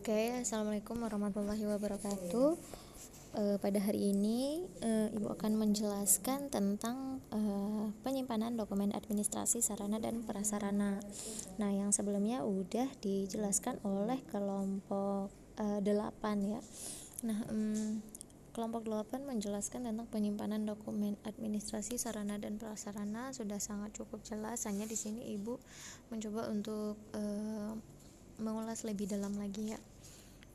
Oke, Assalamualaikum warahmatullahi wabarakatuh. Pada hari ini, Ibu akan menjelaskan tentang penyimpanan dokumen administrasi sarana dan prasarana. Nah, yang sebelumnya udah dijelaskan oleh kelompok 8 ya. Nah, kelompok 8 menjelaskan tentang penyimpanan dokumen administrasi sarana dan prasarana sudah sangat cukup jelas. Hanya di sini Ibu mencoba untuk mengulas lebih dalam lagi ya.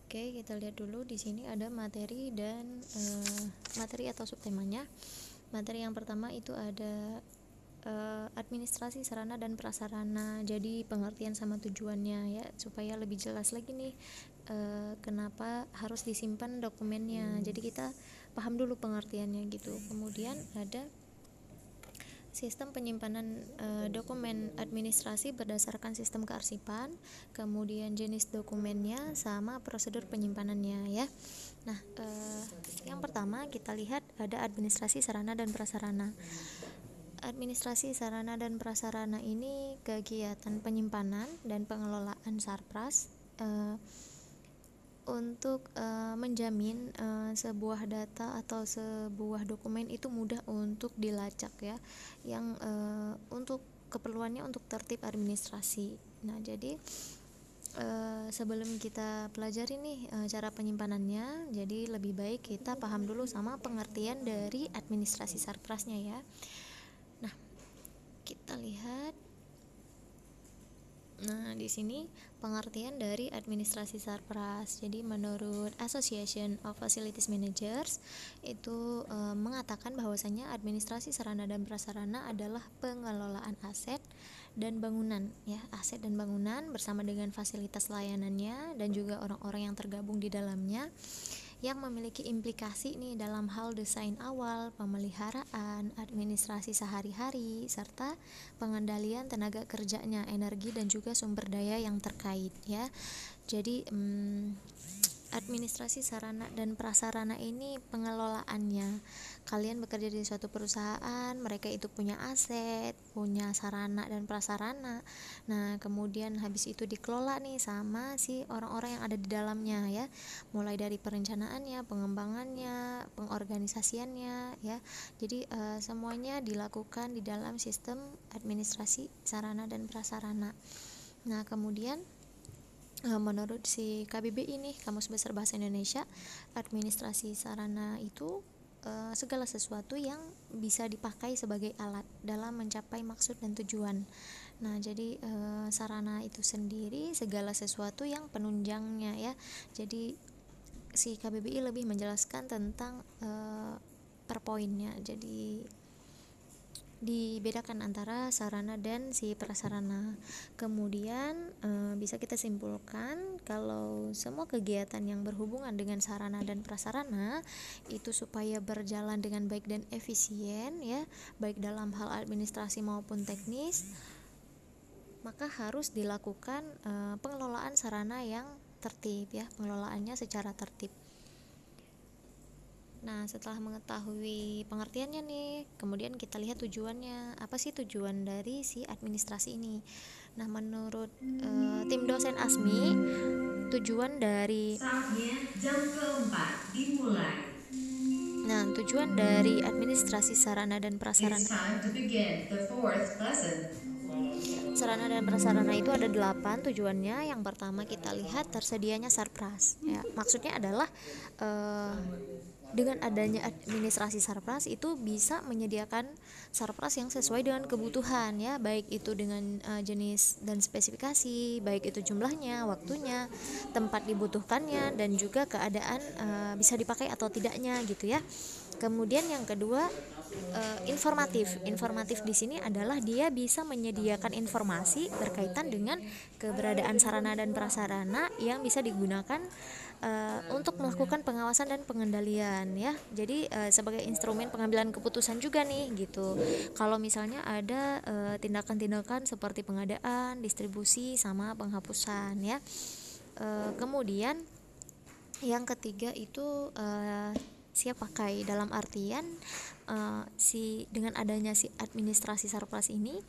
Oke, kita lihat dulu di sini ada materi dan materi atau subtemanya. Materi yang pertama itu ada administrasi sarana dan prasarana. Jadi pengertian sama tujuannya ya, supaya lebih jelas lagi nih kenapa harus disimpan dokumennya. Jadi kita paham dulu pengertiannya gitu. Kemudian ada sistem penyimpanan dokumen administrasi berdasarkan sistem kearsipan, kemudian jenis dokumennya sama prosedur penyimpanannya ya. Nah, yang pertama kita lihat ada administrasi sarana dan prasarana. Administrasi sarana dan prasarana ini kegiatan penyimpanan dan pengelolaan sarpras untuk menjamin sebuah data atau sebuah dokumen itu mudah untuk dilacak ya, yang untuk keperluannya untuk tertib administrasi. Nah, jadi sebelum kita pelajari nih cara penyimpanannya, jadi lebih baik kita paham dulu sama pengertian dari administrasi sarprasnya ya. Nah, kita lihat. Nah, di sini pengertian dari administrasi sarpras. Jadi menurut Association of Facilities Managers itu mengatakan bahwasanya administrasi sarana dan prasarana adalah pengelolaan aset dan bangunan ya, aset dan bangunan bersama dengan fasilitas layanannya dan juga orang-orang yang tergabung di dalamnya, yang memiliki implikasi nih dalam hal desain awal, pemeliharaan, administrasi sehari-hari, serta pengendalian tenaga kerjanya, energi dan juga sumber daya yang terkait ya. Jadi administrasi sarana dan prasarana ini pengelolaannya. Kalian bekerja di suatu perusahaan, mereka itu punya aset, punya sarana dan prasarana. Nah, kemudian habis itu dikelola nih sama si orang-orang yang ada di dalamnya ya. Mulai dari perencanaannya, pengembangannya, pengorganisasiannya ya. Jadi semuanya dilakukan di dalam sistem administrasi sarana dan prasarana. Nah, kemudian menurut si KBB ini, Kamus Besar Bahasa Indonesia, administrasi sarana itu segala sesuatu yang bisa dipakai sebagai alat dalam mencapai maksud dan tujuan. Nah, jadi sarana itu sendiri segala sesuatu yang penunjangnya ya. Jadi si KBBI lebih menjelaskan tentang per poinnya. Jadi dibedakan antara sarana dan si prasarana. Kemudian bisa kita simpulkan kalau semua kegiatan yang berhubungan dengan sarana dan prasarana itu supaya berjalan dengan baik dan efisien ya, baik dalam hal administrasi maupun teknis, maka harus dilakukan pengelolaan sarana yang tertib ya, pengelolaannya secara tertib. Nah, setelah mengetahui pengertiannya nih, kemudian kita lihat tujuannya. Apa sih tujuan dari si administrasi ini? Nah, menurut tim dosen ASMI, tujuan dari Saatnya jam keempat dimulai. Nah, tujuan dari administrasi sarana dan It's prasarana time to begin the fourth lesson. sarana dan prasarana itu ada 8 tujuannya. Yang pertama kita lihat tersedianya sarpras ya. Maksudnya adalah dengan adanya administrasi sarpras itu bisa menyediakan sarpras yang sesuai dengan kebutuhan ya, baik itu dengan jenis dan spesifikasi, baik itu jumlahnya, waktunya, tempat dibutuhkannya, dan juga keadaan bisa dipakai atau tidaknya gitu ya. Kemudian yang kedua informatif di sini adalah dia bisa menyediakan informasi berkaitan dengan keberadaan sarana dan prasarana yang bisa digunakan untuk melakukan pengawasan dan pengendalian ya. Jadi sebagai instrumen pengambilan keputusan juga nih gitu. Kalau misalnya ada tindakan-tindakan seperti pengadaan, distribusi sama penghapusan ya. Kemudian yang ketiga itu siap pakai, dalam artian dengan adanya si administrasi Sarpras ini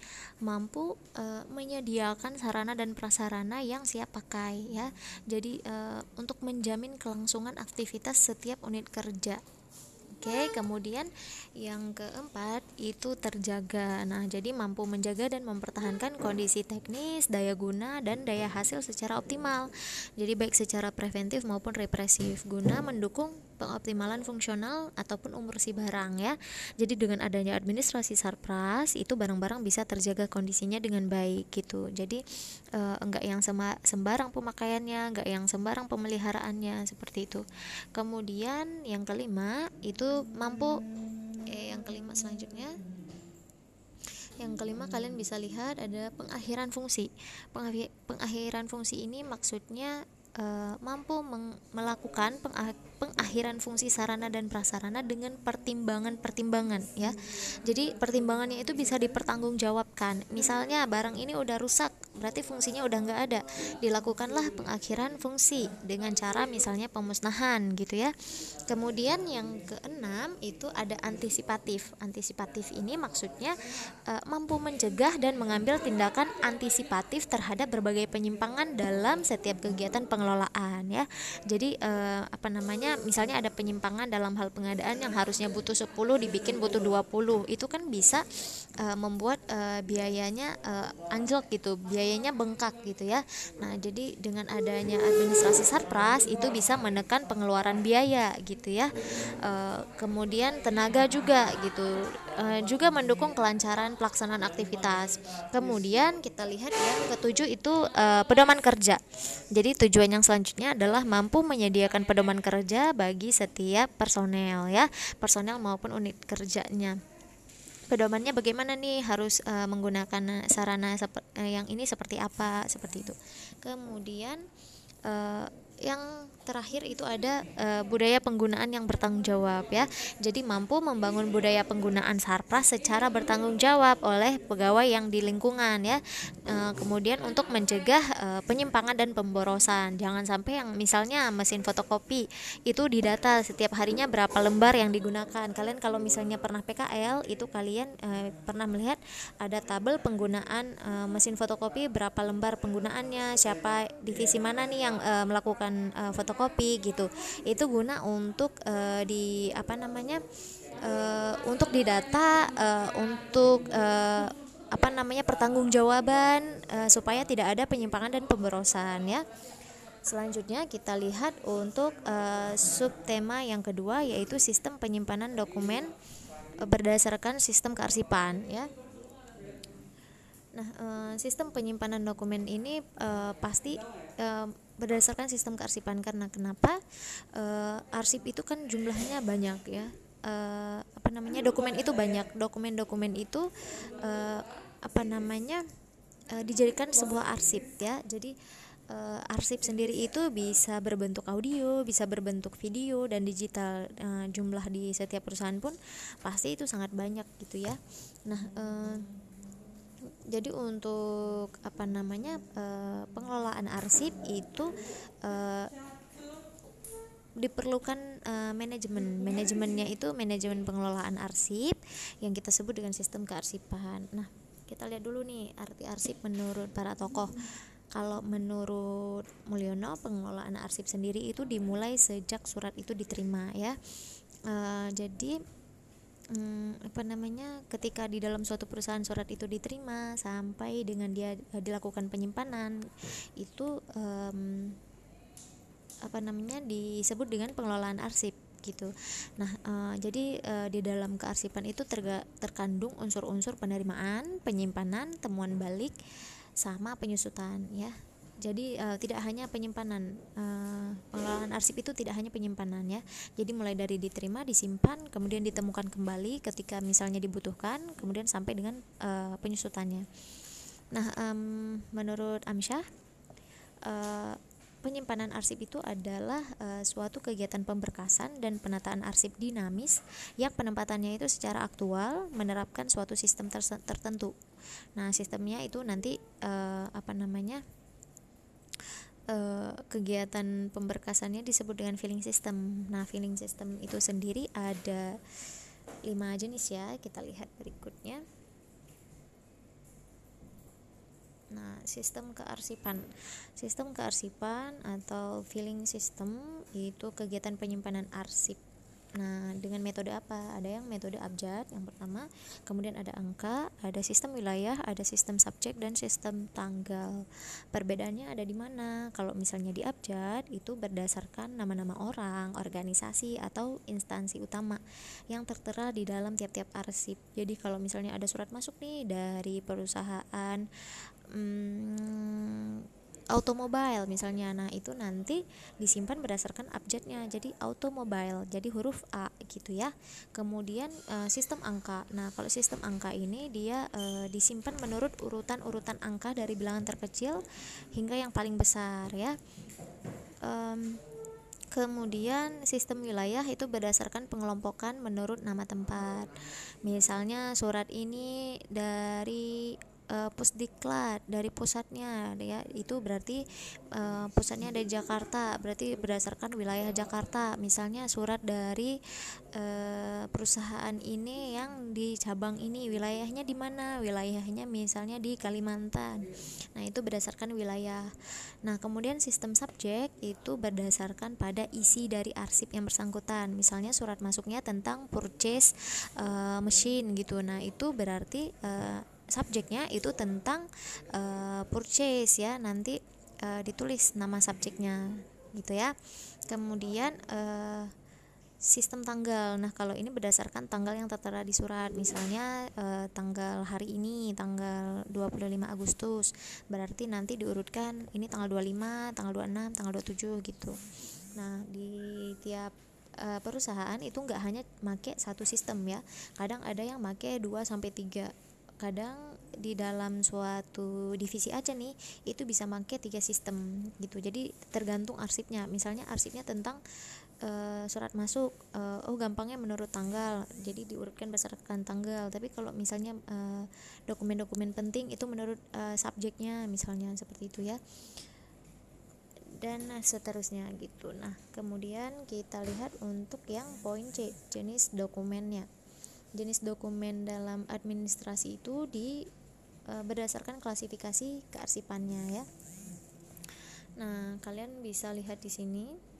mampu menyediakan sarana dan prasarana yang siap pakai ya. Jadi untuk menjamin kelangsungan aktivitas setiap unit kerja. Oke, kemudian yang keempat itu terjaga. Nah, jadi mampu menjaga dan mempertahankan kondisi teknis, daya guna, dan daya hasil secara optimal. Jadi baik secara preventif maupun represif guna mendukung pengoptimalan fungsional ataupun umur si barang ya. Jadi dengan adanya administrasi Sarpras itu barang-barang bisa terjaga kondisinya dengan baik gitu. Jadi enggak yang sembarang pemakaiannya, enggak yang sembarang pemeliharaannya seperti itu. Kemudian yang kelima itu mampu yang kelima selanjutnya. Yang kelima kalian bisa lihat ada pengakhiran fungsi. Pengakhiran fungsi ini maksudnya mampu melakukan pengakhiran fungsi sarana dan prasarana dengan pertimbangan ya. Jadi pertimbangannya itu bisa dipertanggungjawabkan. Misalnya barang ini udah rusak, berarti fungsinya udah nggak ada. Dilakukanlah pengakhiran fungsi dengan cara misalnya pemusnahan gitu ya. Kemudian yang keenam itu ada antisipatif. Antisipatif ini maksudnya mampu mencegah dan mengambil tindakan antisipatif terhadap berbagai penyimpangan dalam setiap kegiatan pengelolaan ya. Jadi misalnya ada penyimpangan dalam hal pengadaan yang harusnya butuh 10 dibikin butuh 20. Itu kan bisa membuat biayanya anjlok gitu, biayanya bengkak gitu ya. Nah, jadi dengan adanya administrasi Sarpras itu bisa menekan pengeluaran biaya gitu ya. Kemudian tenaga juga gitu. Juga mendukung kelancaran pelaksanaan aktivitas. Kemudian kita lihat yang ketujuh itu pedoman kerja. Jadi tujuan yang selanjutnya adalah mampu menyediakan pedoman kerja bagi setiap personel ya, personel maupun unit kerjanya. Pedomannya bagaimana nih, harus menggunakan sarana yang ini seperti apa, seperti itu. Kemudian yang terakhir itu ada budaya penggunaan yang bertanggung jawab ya. Jadi mampu membangun budaya penggunaan Sarpras secara bertanggung jawab oleh pegawai yang di lingkungan ya. Kemudian untuk mencegah penyimpangan dan pemborosan. Jangan sampai yang misalnya mesin fotokopi itu didata setiap harinya berapa lembar yang digunakan. Kalian kalau misalnya pernah PKL itu kalian pernah melihat ada tabel penggunaan mesin fotokopi, berapa lembar penggunaannya, siapa divisi mana nih yang melakukan fotokopi gitu. Itu guna untuk untuk didata, untuk pertanggungjawaban supaya tidak ada penyimpangan dan pemborosan ya. Selanjutnya kita lihat untuk subtema yang kedua yaitu sistem penyimpanan dokumen berdasarkan sistem kearsipan ya. Nah, sistem penyimpanan dokumen ini pasti berdasarkan sistem kearsipan karena kenapa? Arsip itu kan jumlahnya banyak ya. Dokumen itu banyak. Dokumen-dokumen itu dijadikan sebuah arsip ya. Jadi arsip sendiri itu bisa berbentuk audio, bisa berbentuk video dan digital. Jumlah di setiap perusahaan pun pasti itu sangat banyak gitu ya. Nah, jadi untuk pengelolaan arsip itu diperlukan manajemennya itu manajemen pengelolaan arsip yang kita sebut dengan sistem kearsipan. Nah, kita lihat dulu nih arti arsip menurut para tokoh. Kalau menurut Mulyono, pengelolaan arsip sendiri itu dimulai sejak surat itu diterima ya. Jadi ketika di dalam suatu perusahaan surat itu diterima sampai dengan dia dilakukan penyimpanan itu disebut dengan pengelolaan arsip gitu. Nah, jadi di dalam kearsipan itu terkandung unsur-unsur penerimaan, penyimpanan, temuan balik sama penyusutan ya. Jadi tidak hanya penyimpanan, pengelolaan arsip itu tidak hanya penyimpanan ya. Jadi mulai dari diterima, disimpan, kemudian ditemukan kembali ketika misalnya dibutuhkan, kemudian sampai dengan penyusutannya. Nah, menurut Amsyah, penyimpanan arsip itu adalah suatu kegiatan pemberkasan dan penataan arsip dinamis yang penempatannya itu secara aktual menerapkan suatu sistem tertentu. Nah, sistemnya itu nanti kegiatan pemberkasannya disebut dengan filing system. Nah, filing system itu sendiri ada 5 jenis ya. Kita lihat berikutnya. Nah, sistem kearsipan. Sistem kearsipan atau filing system itu kegiatan penyimpanan arsip. Nah, dengan metode apa? Ada yang metode abjad yang pertama, kemudian ada angka, ada sistem wilayah, ada sistem subjek, dan sistem tanggal. Perbedaannya ada di mana? Kalau misalnya di abjad itu berdasarkan nama-nama orang, organisasi, atau instansi utama yang tertera di dalam tiap-tiap arsip. Jadi kalau misalnya ada surat masuk nih dari perusahaan automobile misalnya, nah itu nanti disimpan berdasarkan abjadnya, jadi automobile, jadi huruf A gitu ya. Kemudian sistem angka. Nah, kalau sistem angka ini dia disimpan menurut urutan angka dari bilangan terkecil hingga yang paling besar ya. Kemudian sistem wilayah itu berdasarkan pengelompokan menurut nama tempat. Misalnya surat ini dari Pusdiklat, dari pusatnya ya, itu berarti pusatnya dari Jakarta, berarti berdasarkan wilayah Jakarta. Misalnya surat dari perusahaan ini yang di cabang ini, wilayahnya di mana? Wilayahnya misalnya di Kalimantan. Nah, itu berdasarkan wilayah. Nah, kemudian sistem subjek itu berdasarkan pada isi dari arsip yang bersangkutan. Misalnya surat masuknya tentang purchase mesin gitu. Nah, itu berarti subjeknya itu tentang purchase ya, nanti ditulis nama subjeknya gitu ya. Kemudian sistem tanggal. Nah, kalau ini berdasarkan tanggal yang tertera di surat. Misalnya tanggal hari ini tanggal 25 Agustus. Berarti nanti diurutkan ini tanggal 25, tanggal 26, tanggal 27 gitu. Nah, di tiap perusahaan itu nggak hanya make satu sistem ya. Kadang ada yang make 2 sampai 3. Kadang di dalam suatu divisi aja nih itu bisa make 3 sistem gitu. Jadi tergantung arsipnya. Misalnya arsipnya tentang surat masuk, gampangnya menurut tanggal, jadi diurutkan berdasarkan tanggal. Tapi kalau misalnya dokumen-dokumen penting itu menurut subjeknya, misalnya seperti itu ya, dan seterusnya gitu. Nah, kemudian kita lihat untuk yang poin C, jenis dokumennya. Jenis dokumen dalam administrasi itu berdasarkan klasifikasi kearsipannya ya. Nah, kalian bisa lihat di sini.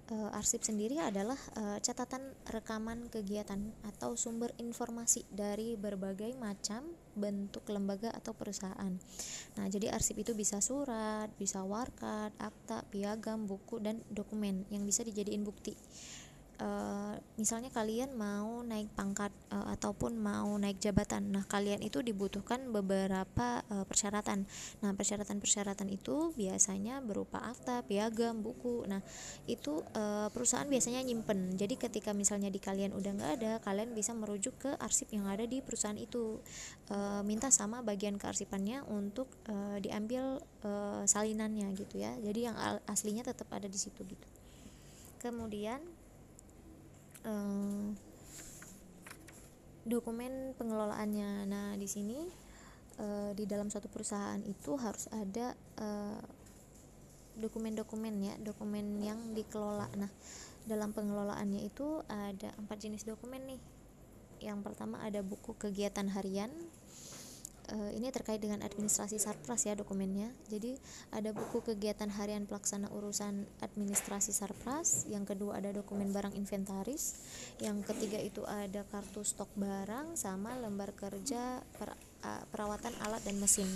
Arsip sendiri adalah catatan rekaman kegiatan atau sumber informasi dari berbagai macam bentuk lembaga atau perusahaan. Nah, jadi arsip itu bisa surat, bisa warkat, akta, piagam, buku, dan dokumen yang bisa dijadiin bukti. Misalnya kalian mau naik pangkat ataupun mau naik jabatan. Nah, kalian itu dibutuhkan beberapa persyaratan. Nah, persyaratan-persyaratan itu biasanya berupa akta, piagam, buku. Nah, itu perusahaan biasanya nyimpen. Jadi ketika misalnya di kalian udah nggak ada, kalian bisa merujuk ke arsip yang ada di perusahaan itu. Minta sama bagian kearsipannya untuk diambil salinannya gitu ya. Jadi yang aslinya tetap ada di situ gitu. Kemudian dokumen pengelolaannya. Nah, di sini di dalam suatu perusahaan itu harus ada dokumen-dokumen ya, dokumen yang dikelola. Nah, dalam pengelolaannya itu ada 4 jenis dokumen nih. Yang pertama ada buku kegiatan harian. Ini terkait dengan administrasi Sarpras ya dokumennya. Jadi ada buku kegiatan harian pelaksana urusan administrasi Sarpras. Yang kedua ada dokumen barang inventaris. Yang ketiga itu ada kartu stok barang sama lembar kerja perawatan alat dan mesin.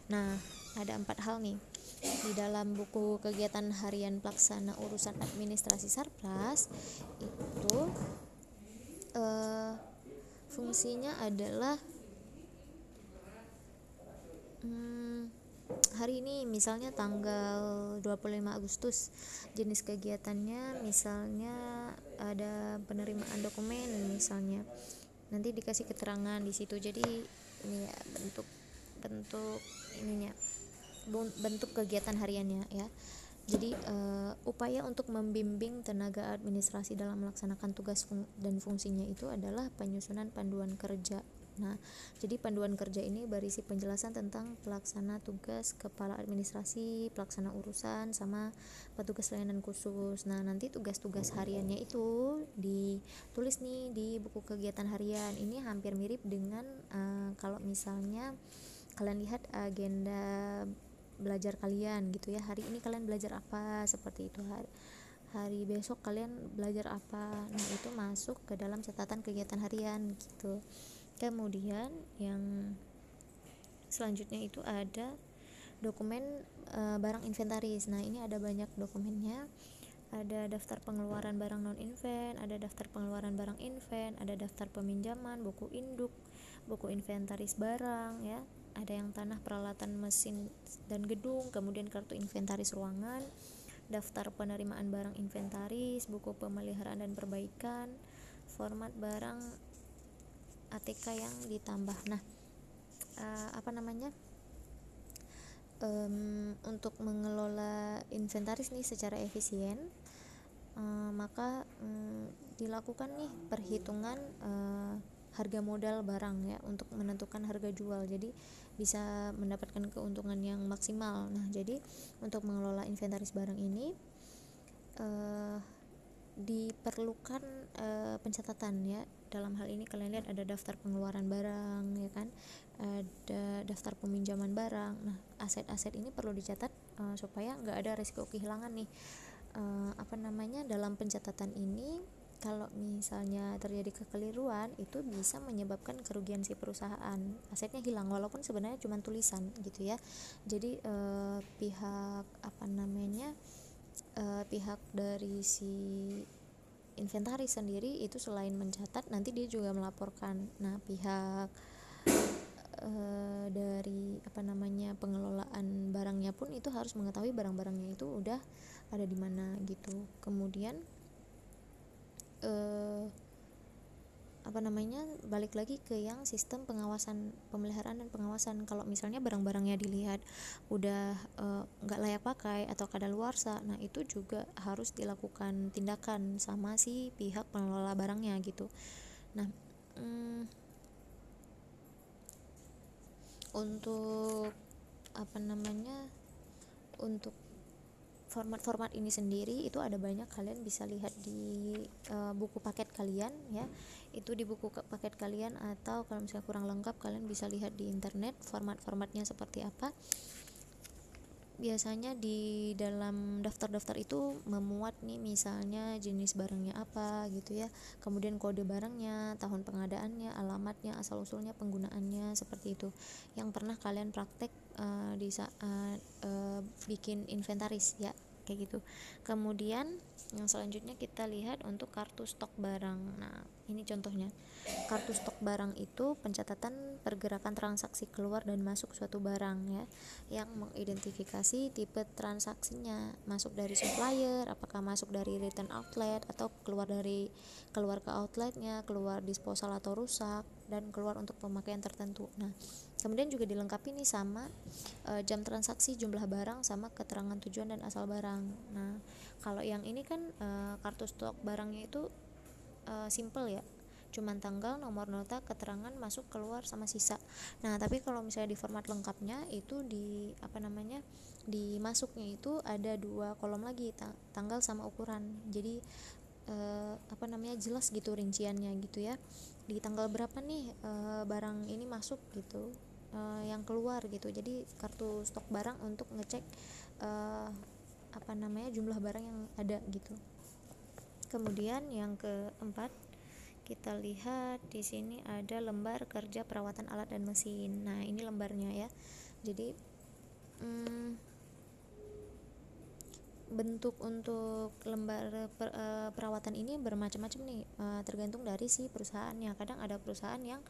Nah, ada 4 hal nih. Di dalam buku kegiatan harian pelaksana urusan administrasi Sarpras itu fungsinya adalah hari ini misalnya tanggal 25 Agustus, jenis kegiatannya misalnya ada penerimaan dokumen misalnya, nanti dikasih keterangan di situ. Jadi ini ya bentuk ininya, bentuk kegiatan hariannya ya. Jadi upaya untuk membimbing tenaga administrasi dalam melaksanakan tugas dan fungsinya itu adalah penyusunan panduan kerja Nah, jadi panduan kerja ini berisi penjelasan tentang pelaksana tugas kepala administrasi, pelaksana urusan, sama petugas layanan khusus. Nah, nanti tugas-tugas hariannya itu ditulis nih di buku kegiatan harian. Ini hampir mirip dengan kalau misalnya kalian lihat agenda belajar kalian gitu ya. Hari ini kalian belajar apa, seperti itu. Hari besok kalian belajar apa. Nah, itu masuk ke dalam catatan kegiatan harian gitu. Kemudian yang selanjutnya itu ada dokumen barang inventaris. Nah, ini ada banyak dokumennya. Ada daftar pengeluaran barang non invent, ada daftar pengeluaran barang invent, ada daftar peminjaman, buku induk, buku inventaris barang ya. Ada yang tanah, peralatan, mesin dan gedung, kemudian kartu inventaris ruangan, daftar penerimaan barang inventaris, buku pemeliharaan dan perbaikan, format barang ATK yang ditambah. Nah, untuk mengelola inventaris nih secara efisien, maka dilakukan nih perhitungan harga modal barang ya untuk menentukan harga jual. Jadi bisa mendapatkan keuntungan yang maksimal. Nah, jadi untuk mengelola inventaris barang ini diperlukan pencatatan ya. Dalam hal ini kalian lihat ada daftar pengeluaran barang ya kan, ada daftar peminjaman barang. Nah, aset-aset ini perlu dicatat supaya nggak ada risiko kehilangan nih. Dalam pencatatan ini kalau misalnya terjadi kekeliruan itu bisa menyebabkan kerugian si perusahaan, asetnya hilang walaupun sebenarnya cuma tulisan gitu ya. Jadi pihak dari si inventaris sendiri itu selain mencatat nanti dia juga melaporkan. Nah, pihak dari pengelolaan barangnya pun itu harus mengetahui barang-barangnya itu udah ada di mana gitu. Kemudian balik lagi ke yang sistem pengawasan, pemeliharaan dan pengawasan. Kalau misalnya barang-barangnya dilihat udah nggak layak pakai atau kadaluarsa, nah itu juga harus dilakukan tindakan sama si pihak pengelola barangnya gitu. Nah, untuk untuk format-format ini sendiri itu ada banyak, kalian bisa lihat di buku paket kalian ya. Itu di buku paket kalian, atau kalau misalnya kurang lengkap kalian bisa lihat di internet format-formatnya seperti apa. Biasanya di dalam daftar-daftar itu memuat nih misalnya jenis barangnya apa gitu ya, kemudian kode barangnya, tahun pengadaannya, alamatnya, asal-usulnya, penggunaannya, seperti itu yang pernah kalian praktek di saat bikin inventaris ya, kayak gitu. Kemudian yang selanjutnya kita lihat untuk kartu stok barang. Nah, ini contohnya. Kartu stok barang itu pencatatan pergerakan transaksi keluar dan masuk suatu barang ya, yang mengidentifikasi tipe transaksinya, masuk dari supplier, apakah masuk dari return outlet atau keluar ke outletnya, keluar disposal atau rusak, dan keluar untuk pemakaian tertentu. Nah, kemudian juga dilengkapi nih sama jam transaksi, jumlah barang, sama keterangan tujuan dan asal barang. Nah, kalau yang ini kan kartu stok barangnya itu simple ya, cuman tanggal, nomor nota, keterangan masuk keluar sama sisa. Nah, tapi kalau misalnya di format lengkapnya itu di di masuknya itu ada 2 kolom lagi, tanggal sama ukuran. Jadi jelas gitu rinciannya gitu ya, di tanggal berapa nih barang ini masuk gitu, yang keluar gitu. Jadi kartu stok barang untuk ngecek jumlah barang yang ada gitu. Kemudian yang keempat, kita lihat di sini ada lembar kerja perawatan alat dan mesin. Nah, ini lembarnya ya. Jadi bentuk untuk lembar perawatan ini bermacam-macam nih, tergantung dari si perusahaannya. Kadang ada perusahaan yang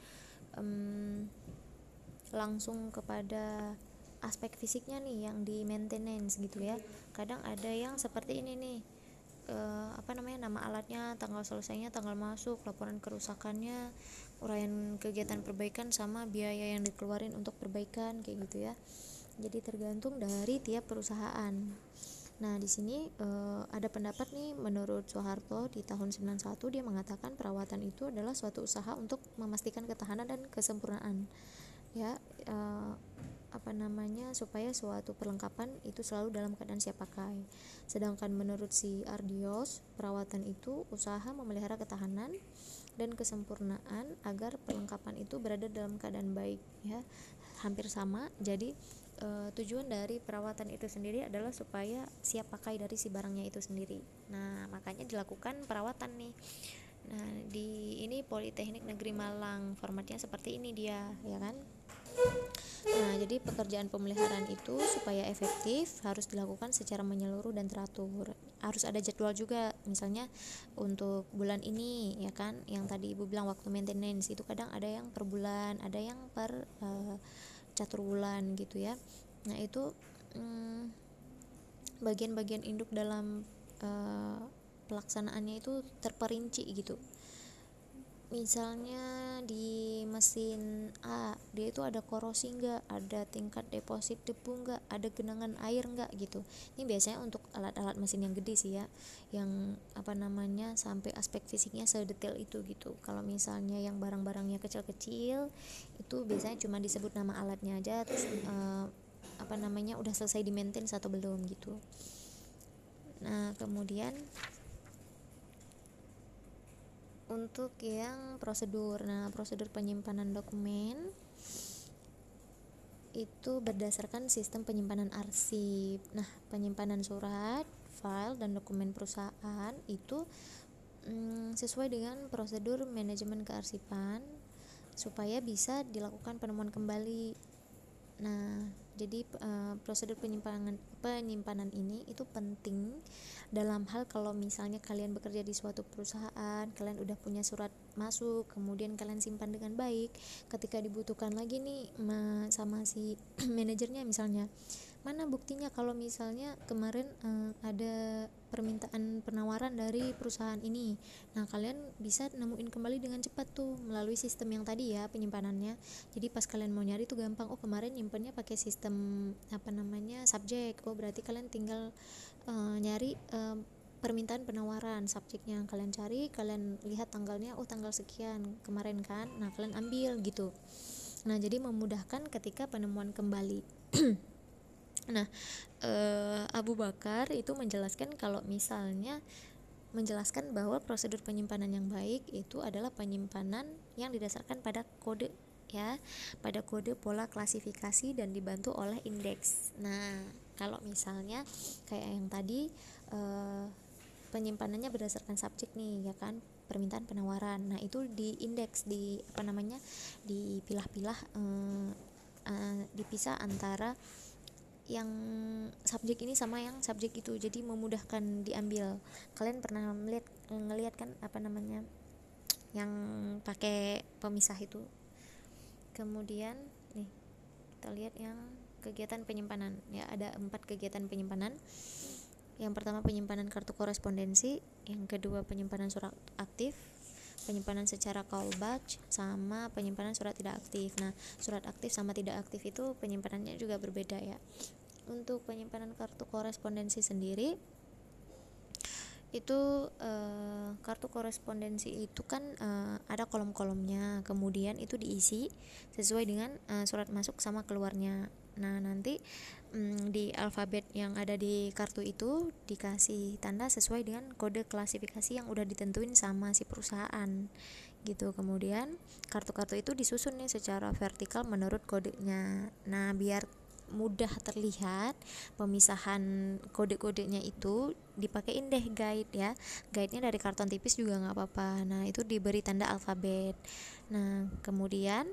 langsung kepada aspek fisiknya nih yang di maintenance gitu ya. Kadang ada yang seperti ini nih, nama alatnya, tanggal selesainya, tanggal masuk, laporan kerusakannya, uraian kegiatan perbaikan, sama biaya yang dikeluarin untuk perbaikan, kayak gitu ya. Jadi tergantung dari tiap perusahaan. Nah, di sini ada pendapat nih, menurut Soeharto di tahun 91 dia mengatakan perawatan itu adalah suatu usaha untuk memastikan ketahanan dan kesempurnaan, ya, supaya suatu perlengkapan itu selalu dalam keadaan siap pakai. Sedangkan menurut si Ardios, perawatan itu usaha memelihara ketahanan dan kesempurnaan agar perlengkapan itu berada dalam keadaan baik, ya, hampir sama. Jadi tujuan dari perawatan itu sendiri adalah supaya siap pakai dari si barangnya itu sendiri. Nah, makanya dilakukan perawatan nih. Nah, di ini Politeknik Negeri Malang, formatnya seperti ini dia, ya kan. Nah, jadi pekerjaan pemeliharaan itu supaya efektif harus dilakukan secara menyeluruh dan teratur. Harus ada jadwal juga, misalnya untuk bulan ini, ya kan, yang tadi Ibu bilang waktu maintenance itu kadang ada yang per bulan, ada yang per catur bulan gitu ya. Nah, itu bagian-bagian induk dalam pelaksanaannya itu terperinci gitu. Misalnya di mesin A, dia itu ada korosi enggak, ada tingkat deposit debu enggak, ada genangan air enggak gitu. Ini biasanya untuk alat-alat mesin yang gede sih ya, yang sampai aspek fisiknya sedetail itu gitu. Kalau misalnya yang barang-barangnya kecil-kecil itu biasanya cuma disebut nama alatnya aja, terus udah selesai di maintenance atau belum gitu. Nah, kemudian untuk yang prosedur, prosedur penyimpanan dokumen itu berdasarkan sistem penyimpanan arsip. Nah, penyimpanan surat, file, dan dokumen perusahaan itu sesuai dengan prosedur manajemen kearsipan supaya bisa dilakukan penemuan kembali. Nah, jadi prosedur penyimpanan ini itu penting dalam hal kalau misalnya kalian bekerja di suatu perusahaan, kalian udah punya surat masuk, kemudian kalian simpan dengan baik. Ketika dibutuhkan lagi nih sama si manajernya, misalnya, mana buktinya kalau misalnya kemarin ada permintaan penawaran dari perusahaan ini. Nah, kalian bisa nemuin kembali dengan cepat tuh melalui sistem yang tadi ya, penyimpanannya. Jadi pas kalian mau nyari tuh gampang. Oh, kemarin nyimpannya pakai sistem subjek. Oh, berarti kalian tinggal nyari permintaan penawaran, subjeknya yang kalian cari, kalian lihat tanggalnya, oh tanggal sekian kemarin kan. Nah, kalian ambil gitu. Nah, jadi memudahkan ketika penemuan kembali. Nah, Abu Bakar itu menjelaskan kalau misalnya menjelaskan bahwa prosedur penyimpanan yang baik itu adalah penyimpanan yang didasarkan pada kode, ya, pada kode pola klasifikasi dan dibantu oleh indeks. Nah, kalau misalnya kayak yang tadi penyimpanannya berdasarkan subjek nih, ya kan, permintaan penawaran. Nah, itu di indeks, dipilah-pilah, dipisah antara yang subjek ini sama yang subjek itu, jadi memudahkan diambil. Kalian pernah ngelihat kan yang pakai pemisah itu. Kemudian nih kita lihat yang kegiatan penyimpanan, ya, ada 4 kegiatan penyimpanan. Yang pertama penyimpanan kartu korespondensi, yang kedua penyimpanan surat aktif, penyimpanan secara call batch, sama penyimpanan surat tidak aktif. Nah, surat aktif sama tidak aktif itu penyimpanannya juga berbeda ya. Untuk penyimpanan kartu korespondensi sendiri itu kartu korespondensi itu kan ada kolom-kolomnya, kemudian itu diisi sesuai dengan surat masuk sama keluarnya. Nah, nanti di alfabet yang ada di kartu itu dikasih tanda sesuai dengan kode klasifikasi yang udah ditentuin sama si perusahaan gitu. Kemudian kartu-kartu itu disusun nih secara vertikal menurut kodenya. Nah, biar mudah terlihat pemisahan kode-kodenya itu dipakein deh guide ya. Guide-nya dari karton tipis juga nggak apa-apa. Nah, itu diberi tanda alfabet. Nah, kemudian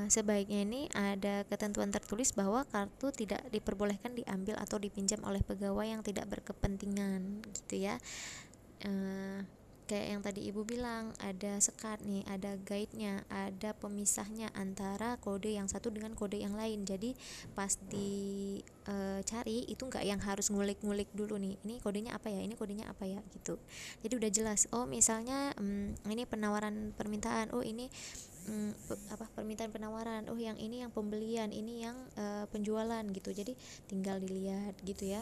sebaiknya ini ada ketentuan tertulis bahwa kartu tidak diperbolehkan diambil atau dipinjam oleh pegawai yang tidak berkepentingan gitu ya. Kayak yang tadi Ibu bilang, ada sekat nih, ada guide-nya, ada pemisahnya antara kode yang satu dengan kode yang lain. Jadi pas dicari itu nggak yang harus ngulik-ngulik dulu nih, ini kodenya apa ya, ini kodenya apa ya gitu. Jadi udah jelas. Oh, misalnya ini penawaran permintaan, oh ini permintaan penawaran, oh yang ini yang pembelian, ini yang penjualan gitu, jadi tinggal dilihat gitu ya.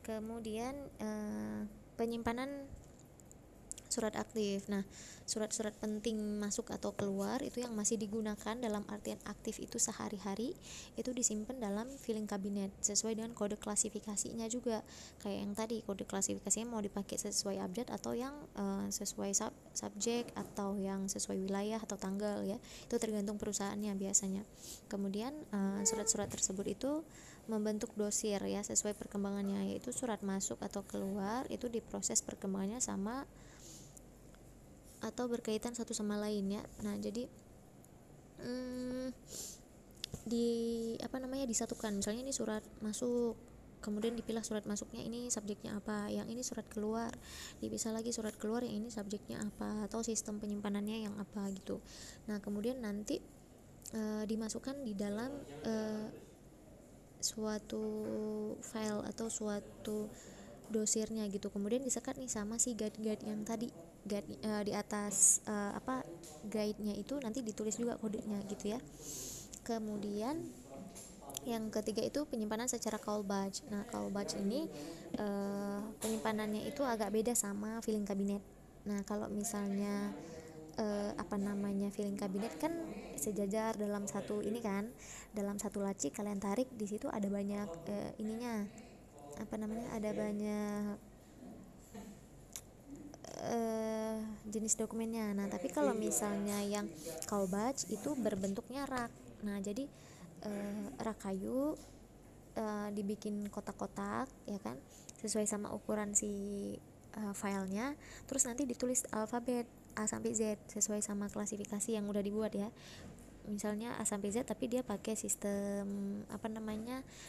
Kemudian penyimpanan surat aktif. Nah, surat-surat penting masuk atau keluar itu yang masih digunakan dalam artian aktif itu sehari-hari itu disimpan dalam filing kabinet sesuai dengan kode klasifikasinya juga. Kayak yang tadi kode klasifikasinya mau dipakai sesuai abjad atau yang sesuai subjek atau yang sesuai wilayah atau tanggal ya. Itu tergantung perusahaannya biasanya. Kemudian surat-surat tersebut itu membentuk dosir ya sesuai perkembangannya, yaitu surat masuk atau keluar itu diproses perkembangannya sama atau berkaitan satu sama lain ya. Nah, jadi disatukan. Misalnya ini surat masuk, kemudian dipilah surat masuknya ini subjeknya apa, yang ini surat keluar dipisah lagi surat keluar yang ini subjeknya apa atau sistem penyimpanannya yang apa gitu. Nah, kemudian nanti dimasukkan di dalam suatu file atau suatu dosirnya gitu. Kemudian disekat nih sama si guide yang tadi. Di atas guide-nya itu nanti ditulis juga kodenya gitu ya. Kemudian yang ketiga itu penyimpanan secara call batch. Nah, call batch ini penyimpanannya itu agak beda sama filing kabinet. Nah, kalau misalnya filing kabinet kan sejajar dalam satu ini kan, dalam satu laci kalian tarik, di situ ada banyak ada banyak jenis dokumennya. Nah, tapi kalau misalnya yang call batch itu berbentuknya rak. Nah, jadi rak kayu dibikin kotak-kotak ya kan, sesuai sama ukuran si filenya. Terus nanti ditulis alfabet A sampai Z sesuai sama klasifikasi yang udah dibuat ya. Misalnya A sampai Z tapi dia pakai sistem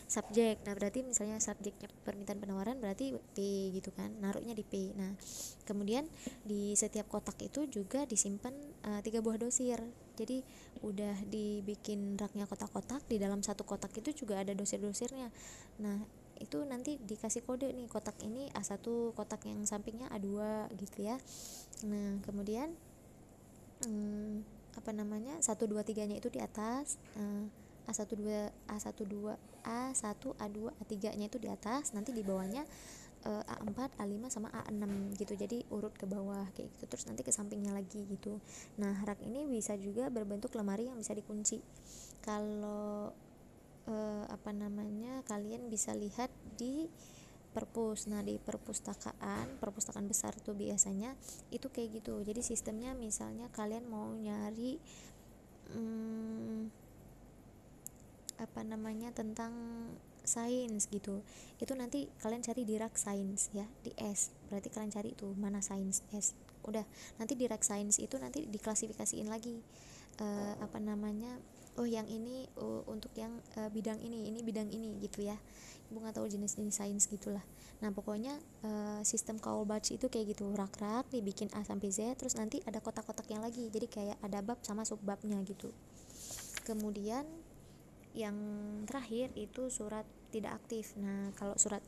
subjek. Nah, berarti misalnya subjeknya permintaan penawaran berarti P gitu kan, naruhnya di P. Nah, kemudian di setiap kotak itu juga disimpan 3 buah dosir. Jadi udah dibikin raknya kotak-kotak, di dalam satu kotak itu juga ada dosir-dosirnya. Nah, itu nanti dikasih kode nih, kotak ini A1, kotak yang sampingnya A2 gitu ya. Nah, kemudian 1 2 3 nya itu di atas, A1 2 A1 2 A1 A2 A3 nya itu di atas, nanti di bawahnya A4 A5 sama A6 gitu, jadi urut ke bawah kayak gitu, terus nanti ke sampingnya lagi gitu. Nah, rak ini bisa juga berbentuk lemari yang bisa dikunci. Kalau kalian bisa lihat di perpus. Nah, di perpustakaan besar tuh biasanya itu kayak gitu. Jadi sistemnya misalnya kalian mau nyari tentang sains gitu, itu nanti kalian cari di rak sains ya, di S, berarti kalian cari itu mana sains S, udah nanti di rak sains itu nanti diklasifikasiin lagi oh yang ini untuk yang bidang ini bidang ini gitu ya. Ibu nggak tahu jenis-jenis sains gitulah. Nah, pokoknya sistem call batch itu kayak gitu, rak-rak dibikin A sampai Z, terus nanti ada kotak-kotaknya lagi, jadi kayak ada bab sama subbabnya gitu. Kemudian yang terakhir itu surat tidak aktif. Nah, kalau surat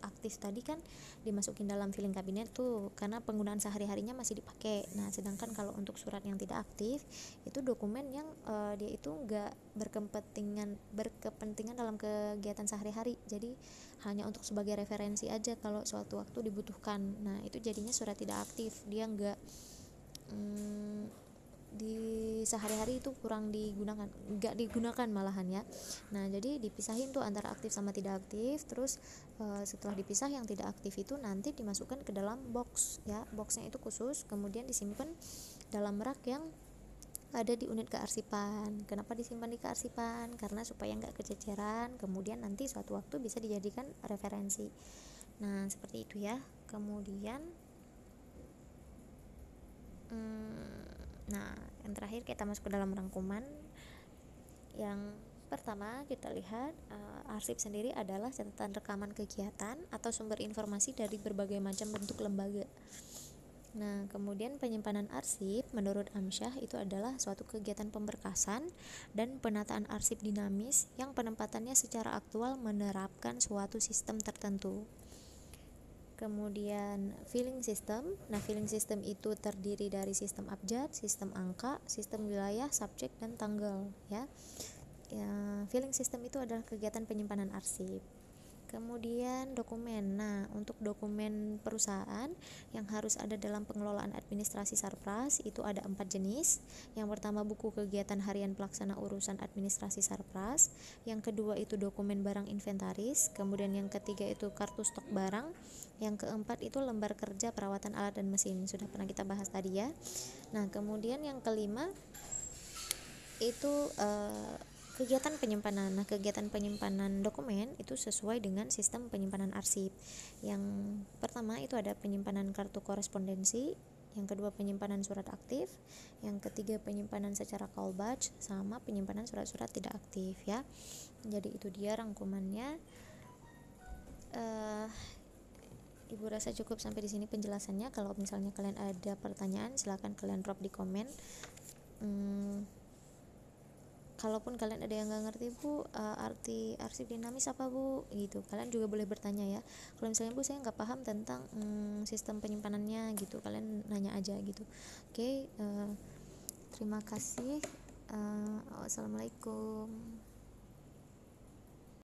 aktif tadi kan dimasukin dalam filing kabinet tuh karena penggunaan sehari-harinya masih dipakai. Nah, sedangkan kalau untuk surat yang tidak aktif itu dokumen yang dia itu nggak berkepentingan dalam kegiatan sehari-hari, jadi hanya untuk sebagai referensi aja kalau suatu waktu dibutuhkan. Nah, itu jadinya surat tidak aktif, dia nggak di sehari-hari itu kurang digunakan, nggak digunakan malahan ya. Nah, jadi dipisahin tuh antara aktif sama tidak aktif. Terus setelah dipisah, yang tidak aktif itu nanti dimasukkan ke dalam box ya, boxnya itu khusus, kemudian disimpan dalam rak yang ada di unit kearsipan. Kenapa disimpan di kearsipan? Karena supaya nggak kececeran, kemudian nanti suatu waktu bisa dijadikan referensi. Nah, seperti itu ya. Kemudian nah, yang terakhir kita masuk ke dalam rangkuman. Yang pertama kita lihat arsip sendiri adalah catatan rekaman kegiatan atau sumber informasi dari berbagai macam bentuk lembaga. Nah, kemudian penyimpanan arsip menurut Amsyah itu adalah suatu kegiatan pemberkasan dan penataan arsip dinamis yang penempatannya secara aktual menerapkan suatu sistem tertentu. Kemudian filing system. Nah, filing system itu terdiri dari sistem abjad, sistem angka, sistem wilayah, subjek, dan tanggal ya. Filing system itu adalah kegiatan penyimpanan arsip. Kemudian dokumen. Nah, untuk dokumen perusahaan yang harus ada dalam pengelolaan administrasi Sarpras itu ada 4 jenis. Yang pertama buku kegiatan harian pelaksana urusan administrasi Sarpras. Yang kedua itu dokumen barang inventaris. Kemudian yang ketiga itu kartu stok barang. Yang keempat itu lembar kerja perawatan alat dan mesin. Sudah pernah kita bahas tadi ya. Nah, kemudian yang kelima itu kegiatan penyimpanan. Nah, kegiatan penyimpanan dokumen itu sesuai dengan sistem penyimpanan arsip. Yang pertama itu ada penyimpanan kartu korespondensi, yang kedua penyimpanan surat aktif, yang ketiga penyimpanan secara call batch, sama penyimpanan surat-surat tidak aktif ya. Jadi itu dia rangkumannya. Ibu rasa cukup sampai di sini penjelasannya. Kalau misalnya kalian ada pertanyaan, silahkan kalian drop di komen. Kalaupun kalian ada yang nggak ngerti bu, arti arsip dinamis apa bu, gitu, kalian juga boleh bertanya ya. Kalau misalnya bu saya nggak paham tentang sistem penyimpanannya gitu, kalian nanya aja gitu. Oke, terima kasih. Wassalamualaikum.